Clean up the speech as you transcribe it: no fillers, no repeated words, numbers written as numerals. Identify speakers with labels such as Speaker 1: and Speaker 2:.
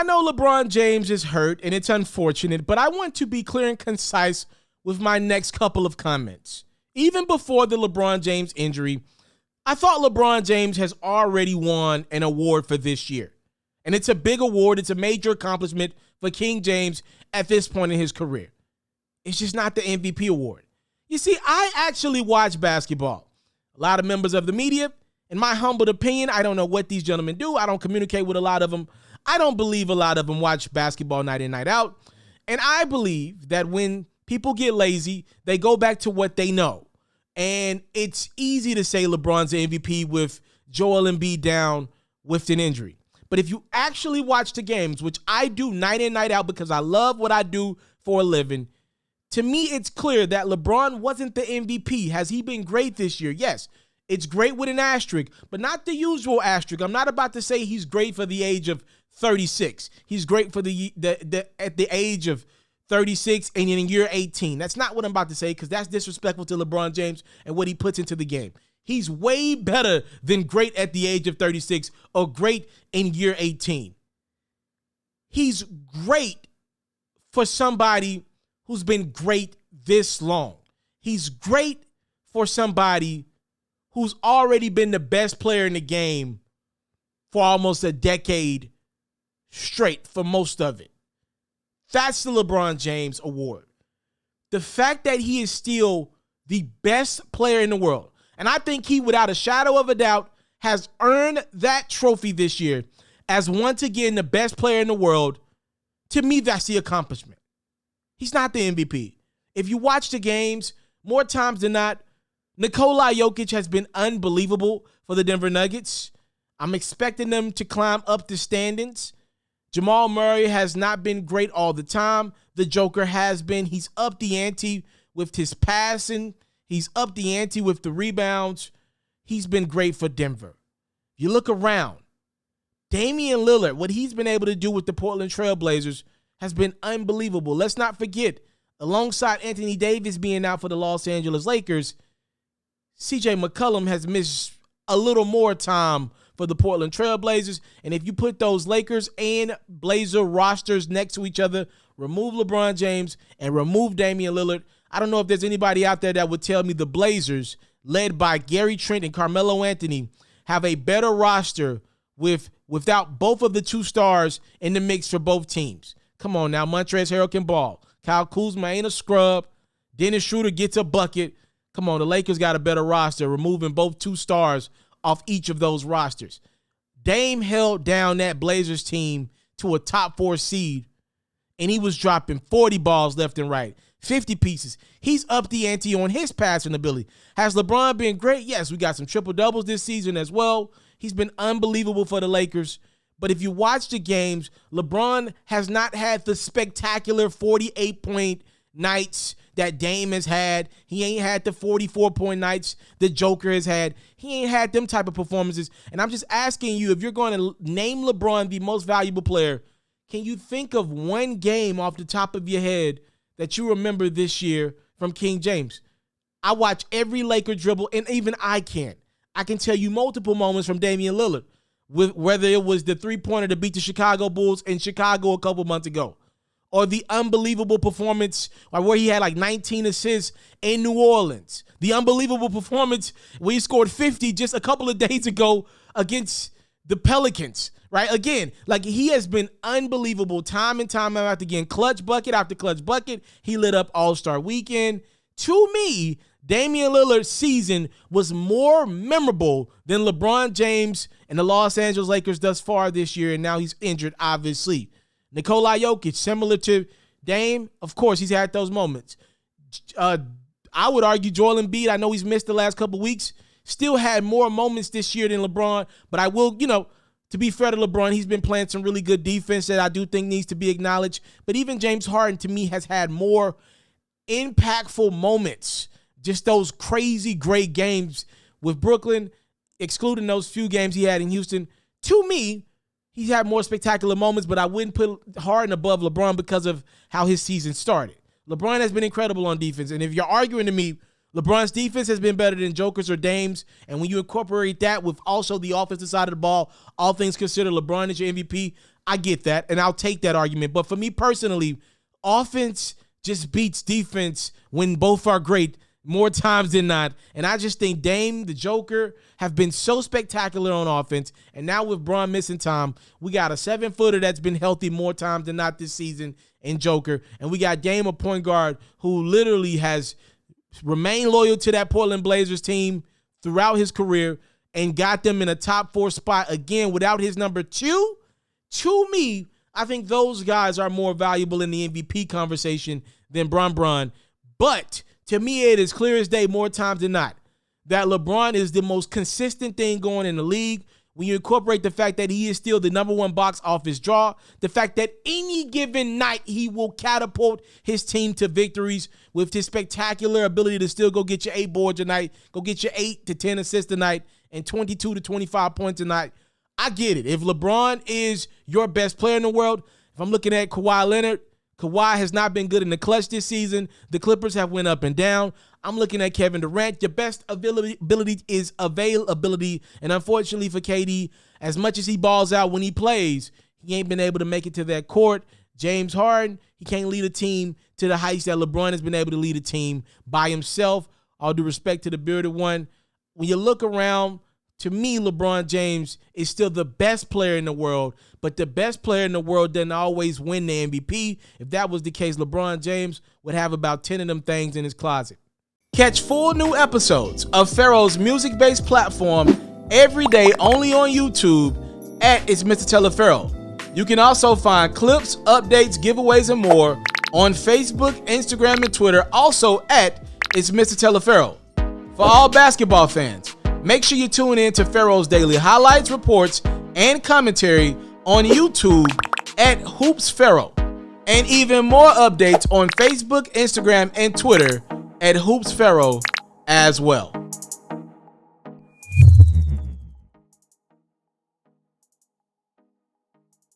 Speaker 1: I know LeBron James is hurt, and it's unfortunate, but I want to be clear and concise with my next couple of comments. Even before the LeBron James injury, I thought LeBron James has already won an award for this year. And it's a big award. It's a major accomplishment for King James at this point in his career. It's just not the MVP award. You see, I actually watch basketball. A lot of members of the media, in my humble opinion, I don't know what these gentlemen do. I don't communicate with a lot of them. I don't believe a lot of them watch basketball night in, night out. And I believe that when people get lazy, they go back to what they know. And it's easy to say LeBron's the MVP with Joel Embiid down with an injury. But if you actually watch the games, which I do night in, night out because I love what I do for a living, to me, it's clear that LeBron wasn't the MVP. Has he been great this year? Yes. It's great with an asterisk, but not the usual asterisk. I'm not about to say he's great for the age of 36. He's great for at the age of 36 and in year 18. That's not what I'm about to say because that's disrespectful to LeBron James and what he puts into the game. He's way better than great at the age of 36 or great in year 18. He's great for somebody who's been great this long. He's great for somebody who's already been the best player in the game for almost a decade straight for most of it. That's the LeBron James award. The fact that he is still the best player in the world, and I think he, without a shadow of a doubt, has earned that trophy this year as once again the best player in the world. To me, that's the accomplishment. He's not the MVP. If you watch the games, more times than not, Nikola Jokic has been unbelievable for the Denver Nuggets. I'm expecting them to climb up the standings. Jamal Murray has not been great all the time. The Joker has been. He's up the ante with his passing. He's up the ante with the rebounds. He's been great for Denver. You look around. Damian Lillard, what he's been able to do with the Portland Trail Blazers has been unbelievable. Let's not forget, alongside Anthony Davis being out for the Los Angeles Lakers, CJ McCollum has missed a little more time for the Portland Trail Blazers. And if you put those Lakers and Blazer rosters next to each other, remove LeBron James and remove Damian Lillard, I don't know if there's anybody out there that would tell me the Blazers, led by Gary Trent and Carmelo Anthony, have a better roster without both of the two stars in the mix for both teams. Come on now, Montrezl Harrell can ball. Kyle Kuzma ain't a scrub. Dennis Schroeder gets a bucket. Come on, the Lakers got a better roster, removing both two stars off each of those rosters. Dame held down that Blazers team to a top 4 seed, and he was dropping 40 balls left and right, 50 pieces. He's up the ante on his passing ability. Has LeBron been great? Yes, we got some triple-doubles this season as well. He's been unbelievable for the Lakers. But if you watch the games, LeBron has not had the spectacular 48-point nights that Dame has had. He ain't had the 44-point nights the Joker has had. He ain't had them type of performances. And I'm just asking you, if you're going to name LeBron the most valuable player, can you think of one game off the top of your head that you remember this year from King James? I watch every Laker dribble, and even I can't. I can tell you multiple moments from Damian Lillard, whether it was the three-pointer to beat the Chicago Bulls in Chicago a couple months ago, or the unbelievable performance where he had like 19 assists in New Orleans. The unbelievable performance where he scored 50 just a couple of days ago against the Pelicans, right? Again, like he has been unbelievable time and time after again. Clutch bucket after clutch bucket. He lit up All-Star Weekend. To me, Damian Lillard's season was more memorable than LeBron James and the Los Angeles Lakers thus far this year, and now he's injured, obviously. Nikola Jokic, similar to Dame, of course, he's had those moments. I would argue Joel Embiid, I know he's missed the last couple weeks, still had more moments this year than LeBron, but I will, to be fair to LeBron, he's been playing some really good defense that I do think needs to be acknowledged. But even James Harden, to me, has had more impactful moments, just those crazy great games with Brooklyn, excluding those few games he had in Houston. To me, he's had more spectacular moments, but I wouldn't put Harden above LeBron because of how his season started. LeBron has been incredible on defense, and if you're arguing to me, LeBron's defense has been better than Joker's or Dame's, and when you incorporate that with also the offensive side of the ball, all things considered, LeBron is your MVP, I get that, and I'll take that argument. But for me personally, offense just beats defense when both are great more times than not. And I just think Dame, the Joker, have been so spectacular on offense. And now with Bron missing time, we got a 7-footer that's been healthy more times than not this season in Joker. And we got Dame, a point guard, who literally has remained loyal to that Portland Blazers team throughout his career and got them in a top 4 spot again without his number 2. To me, I think those guys are more valuable in the MVP conversation than Bron. But to me, it is clear as day more times than not that LeBron is the most consistent thing going in the league. When you incorporate the fact that he is still the number 1 box office draw, the fact that any given night he will catapult his team to victories with his spectacular ability to still go get your 8 boards a night, go get your 8 to 10 assists a night, and 22 to 25 points a night. I get it. If LeBron is your best player in the world, if I'm looking at Kawhi Leonard, Kawhi has not been good in the clutch this season. The Clippers have went up and down. I'm looking at Kevin Durant. Your best ability is availability. And unfortunately for KD, as much as he balls out when he plays, he ain't been able to make it to that court. James Harden, he can't lead a team to the heights that LeBron has been able to lead a team by himself. All due respect to the bearded one. When you look around, to me, LeBron James is still the best player in the world, but the best player in the world doesn't always win the MVP. If that was the case, LeBron James would have about 10 of them things in his closet. Catch full new episodes of FERRO's music-based platform every day only on YouTube at It's Mr.Taliaferro. You can also find clips, updates, giveaways, and more on Facebook, Instagram, and Twitter, also at It's Mr.Taliaferro. For all basketball fans, make sure you tune in to FERRO's daily highlights, reports, and commentary on YouTube at Hoops FERRO, and even more updates on Facebook, Instagram, and Twitter at Hoops FERRO as well.